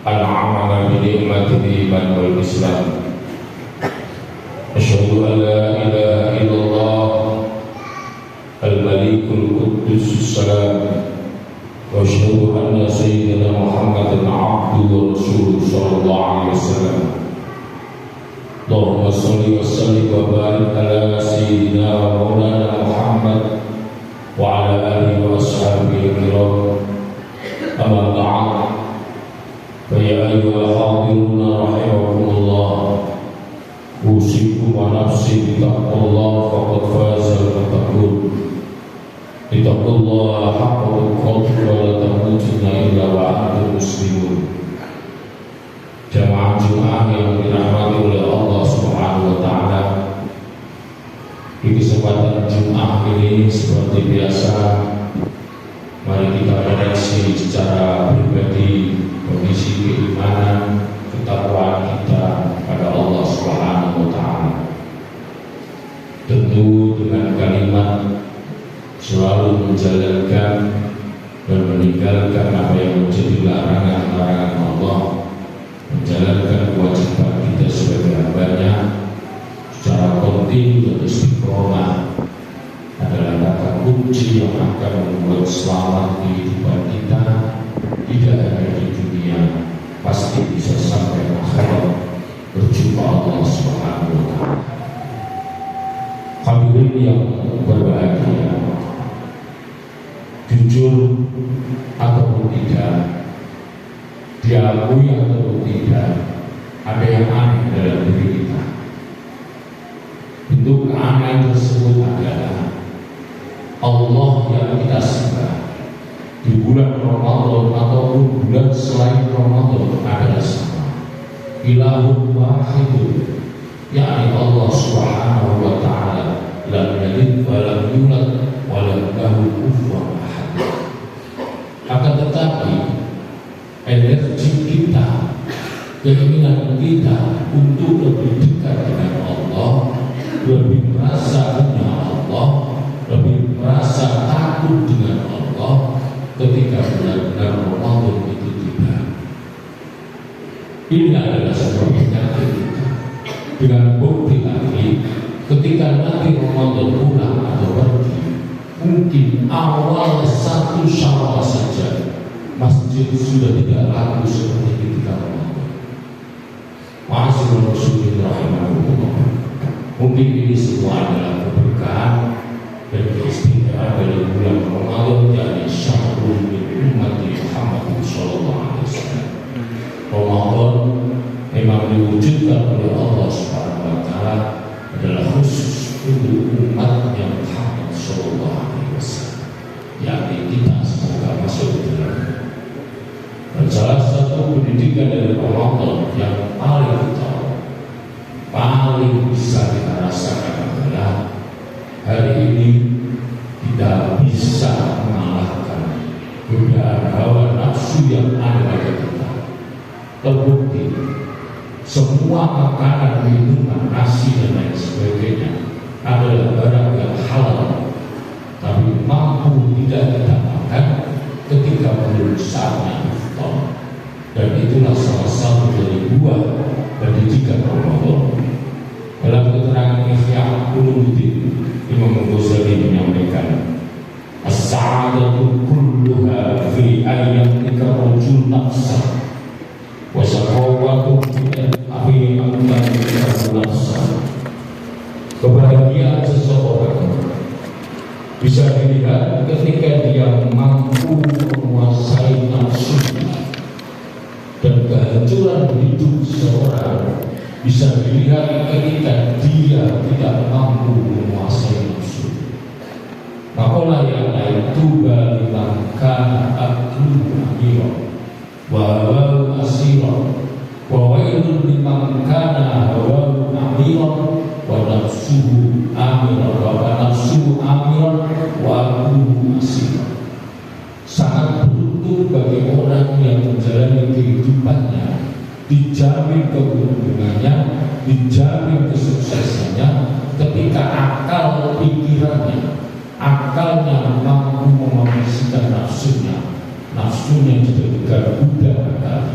العمل بنعمة الإيمان والإسلام أشهد أن لا إله إلا الله الملك القدوس السلام وأشهد أن سيدنا محمدا عبده ورسوله صلى الله عليه وسلم اللهم صل وسلم وبارك على سيدنا مولانا محمد وعلى آله وأصحابه الكرام أما بعد فيا أيها الحاضرون رحمكم الله أوصيكم ونفسي بتقوى الله فقد فاز المتقون اتقوا الله حق تقاته ولا تموتن إلا وأنتم مسلمون. Jamaah yang dirahmati oleh Allah Subhanahu wa Ta'ala, di kesempatan Jumat ini seperti biasa mari kita koreksi secara pribadi kondisi keimanan ketakwaan kita pada Allah Subhanahu wa Ta'ala. Tentu dengan kalimat selalu menjalankan dan meninggalkan apa yang menjadi larangan-larangan Allah, menjalankan kewajiban kita sebagai hambanya secara kontinu dan istiqomah adalah kata kunci yang akan membuat selamat kehidupan kita, tidak hanya di dunia, pasti bisa sampai akhirat berjumpa Allah Subhanahu wa Ta'ala. Hadirin yang berbahagia, jujur ataupun tidak, diakui atau tidak, ada yang aneh dalam diri kita. Bentuk keanehan tersebut adalah Allah yang kita sembah di bulan Ramadan ataupun bulan selain Ramadan adalah sama. Ilahun wahidun, yakni Allah Subhanahu wa Ta'ala, lam yalid wa lam yulad wa lam lahu kufuwan ahad. Akan tetapi energi kita, keinginan kita untuk lebih dekat dengan Allah, lebih merasa punya Allah, lebih merasa takut dengan Allah ketika benar-benar Ramadan itu tiba. Ini adalah sebuah penyakit kita. Dengan bukti lagi, ketika nanti Ramadan pulang atau pergi, mungkin awal 1 Syawal saja masjid sudah tidak laku seperti ketika Ramadan. Ma'asyiral muslimin rahimakumullah. Mungkin ini semua adalah keberkahan dan keistimewaan dari bulan Ramadan, yakni syahrul min ummati Muhammad sallallahu alaihi wasallam. Ramadan memang diwujudkan oleh Allah Subhanahu wa Ta'ala adalah khusus untuk umatnya Muhammad sallallahu alaihi wasallam, yakni kita semoga masuk di dalamnya. Dan salah satu pendidikan dari Ramadan yang paling utama, paling bisa kita rasakan adalah hari ini kita bisa mengalahkan godaan hawa nafsu yang ada pada kita. Terbukti semua makanan, minuman, nasi dan lain sebagainya adalah barang yang halal, tapi mampu tidak kita makan ketika belum saatnya iftar. Dan itulah salah satu dari buah pendidikan Ramadan. Dalam keterangan Ihya Ulumuddin, Imam Ghazali menyampaikan, as-sa'adatu kulluha fi ayyatika rujul nafsa wa syaqawatu fi amrika nafsa. Kebahagiaan seseorang bisa dilihat ketika dia mampu menguasai nafsunya, dan kehancuran hidup seseorang bisa dilihat ketika dia tidak mampu menguasai nafsu. Makola yang lain tuba liman kana aklu amiro wa hawa asiro wa wailun liman kana hawa amiro wa nafsuhu amiro wa nafsuhu amiro wa aklu asiro. Sangat beruntung bagi orang yang menjalani kehidupannya, dijamin keuntungannya, dijamin kesuksesannya ketika akal pikirannya, akalnya mampu memamisikan nafsunya tidak gegabah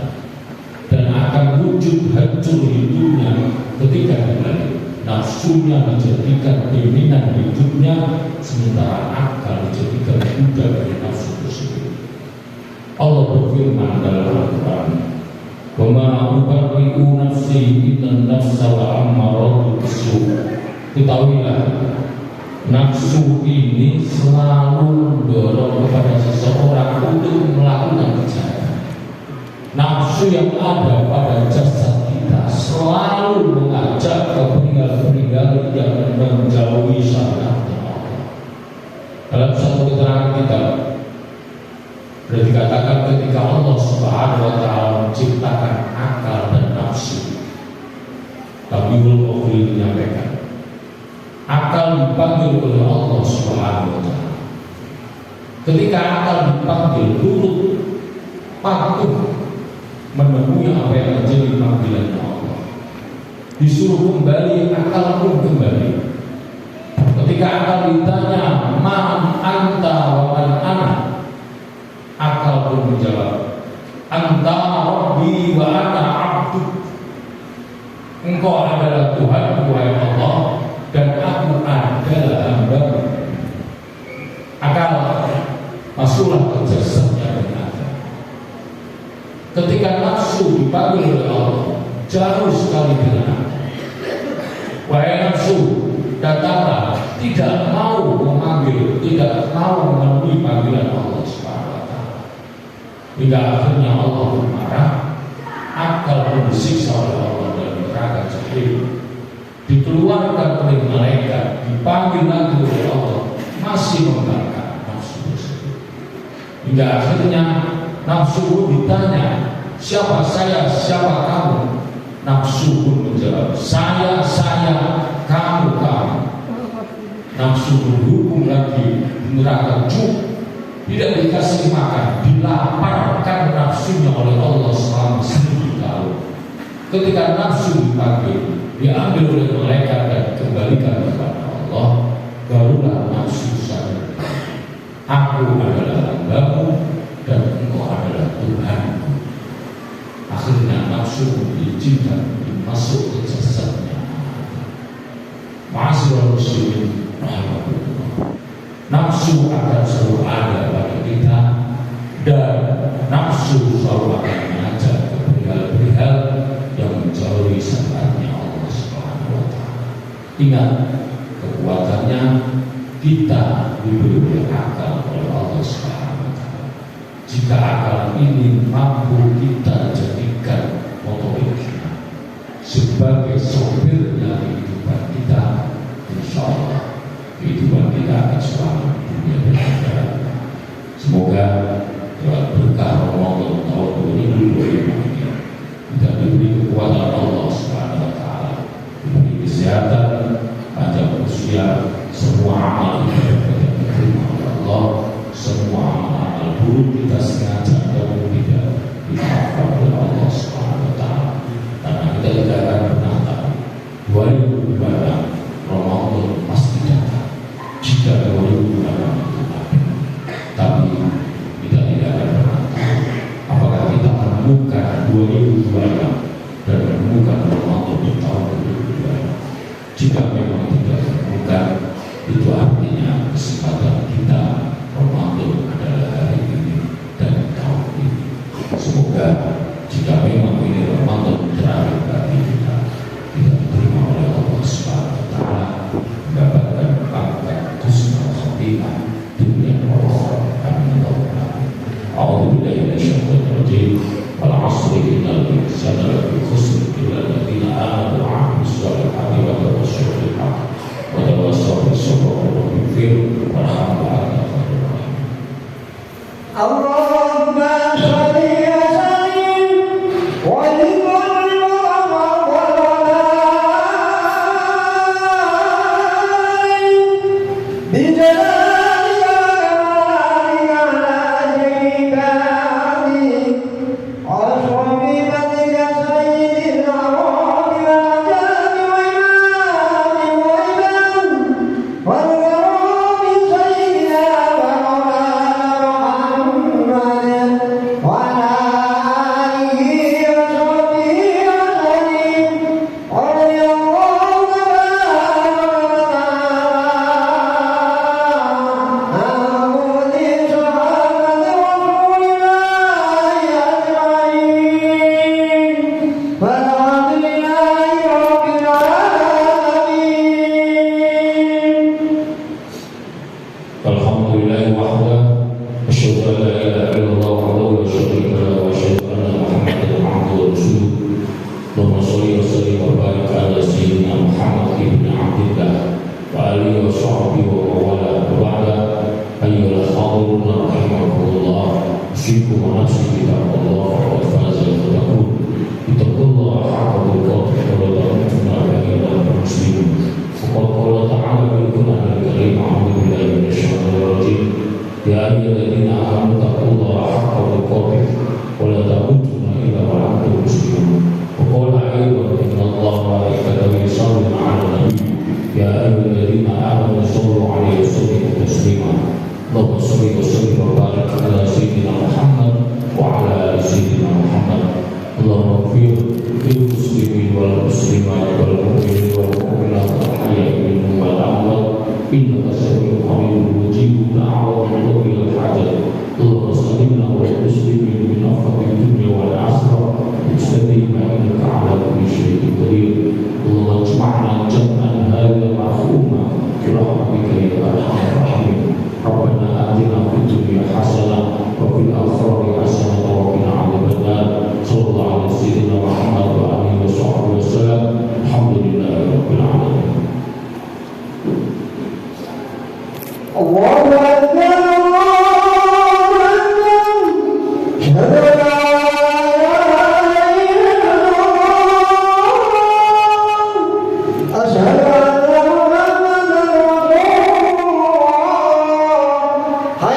nafsunya dijadikan dominan hidupnya, sementara akal dijadikan budak dari nafsu tersebut. Allah berfirman dalam Al-Quran, "Wa ma ubarri'u nafsi inna nafsa la'ammaratu bisu." Ketahuilah, nafsu ini selalu mendorong kepada seseorang untuk melakukan kejahatan. Nafsu yang ada pada jasad kita selalu mengajak ke peninggalan yang menjauhi syariat Allah. Dalam satu keterangan kita sudah dikatakan ketika Allah Subhanahu wa Ta'ala menciptakan akal dan nafsu, Nabiul Muhammad menyampaikan, akal dipanggil oleh Allah Subhanahu wa Ta'ala. Ketika akal dipanggil, turut patuh memenuhi apa yang menjadi panggilan Allah. Disuruh kembali, akal pun kembali. Ketika akal ditanya, "Man anta wa man ana?" Akal pun menjawab, "Anta Rabbi wa ana abdu." Engkau adalah Tuhan, wahai Allah, dan aku adalah hamba-Mu. Akal masuklah ke jasadnya dengan akal. Ketika nafsu dipanggil oleh Allah, jauh sekali dengan akal. Wahai nafsu, datanglah, tidak mau memanggil, tidak mau memenuhi panggilan Allah Subhanahu wa Ta'ala. Hingga akhirnya Allah marah, akal pun disiksa oleh Allah dalam neraka jahannam. Dikeluarkan oleh malaikat, dipanggil lagi oleh Allah, masih membangkang nafsu tersebut. Hingga akhirnya nafsu pun ditanya, "Siapa saya, siapa kamu?" Nafsu pun menjawab, saya, kamu." Nafsu berhukum lagi di neraka juk, tidak dikasih makan, dilaparkan nafsunya oleh Allah selama 1000 tahun. Ketika nafsu dipanggil, diambil oleh malaikat dan dikembalikan kepada Allah, barulah nafsu sadar, aku adalah hamba-Mu dan Engkau adalah Tuhan. Akhirnya nafsu diizinkan masuk ke jasadnya. Ma'asyiral muslimin rahimahullah. Nafsu akan selalu ada pada kita, dan nafsu selalu akan mengajak ke perihal-perihal yang menjauhi syariatnya Allah Subhanahu wa Ta'ala. Ingat, kekuatannya kita diberi oleh akal oleh Allah Subhanahu wa Ta'ala. Jika akal ini mampu kita jadikan motorik kita sebagai sopirnya kehidupan kita, insya Allah kehidupan kita akan selamat dunia dan akhirat. Semoga dalam berkah Ramadan tahun 2025 ini kita diberi kekuatan Allah Subhanahu wa Ta'ala, diberi kesehatan, panjang usia, semua amal ibadah kita diterima oleh Allah, semua amal buruk kita sengaja atau tidak dimaafkan oleh Allah Subhanahu wa Ta'ala. Karena kita tidak akan pernah tahu 2026 Ramadan pasti datang. Jika 2026 itu ada, tapi kita tidak akan pernah tahu apakah kita menemukan 2026 dan menemukan Ramadan di tahun 2026. Jika memang tidak menemukan, itu artinya kesempatan kita Ramadan adalah hari ini dan tahun ini. Semoga jika memang ini Ramadan terakhir bagi kita, diterima oleh Allah Subhanahu wa Ta'ala, mendapatkan pangkat husnul khotimah dunia dan akhirat. Amin. A'udzu billahi minasyaitonir rajim. Wal 'ashri innal insana lafi khusr illa alladziina aamanu wa 'amilus shalihati wa tawassaw bil haqqi wa tawassaw bis sabri wa tawassaw walhamdulillahi rabbil alamin. Allahumma shalli Wa Asyhadu